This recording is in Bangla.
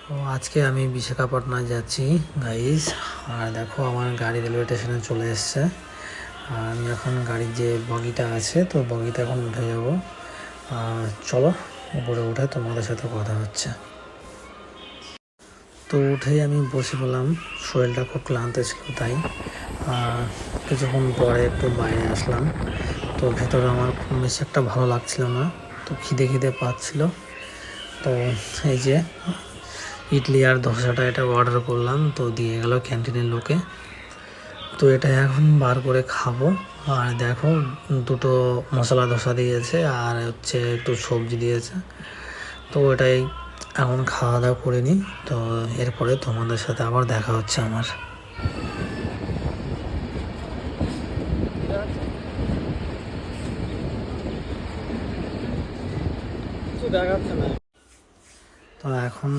তো আজকে আমি বিশাখাপট্টনা যাচ্ছি গাইস। আর দেখো আমার গাড়ি রেলওয়ে স্টেশনে চলে এসছে। আর আমি এখন গাড়ির যে বগিটা আছে তো বগিতে এখন উঠে যাব। চলো উপরে উঠে তোমাদের সাথে কথা হচ্ছে। তো উঠেই আমি বসে পড়লাম, শরীরটা খুব ক্লান্ত ছিল তাই কিছুক্ষণ পরে একটু বাইরে আসলাম। তো ভেতরে আমার খুব বেশি একটা ভালো লাগছিল না, তো খিদে পাচ্ছিল। তো এই যে ইডলি আর ধোসাটা এটা অর্ডার করলাম, তো দিয়ে গেল ক্যান্টিনের লোকে। তো এটা এখন বার করে খাবো। আর দেখো দুটো মশলা ধোসা দিয়েছে আর হচ্ছে একটু সবজি দিয়েছে। তো এটাই এখন খাওয়া দাওয়া করে নিই। তো এরপরে তোমাদের সাথে আবার দেখা হচ্ছে আমার। তো এখন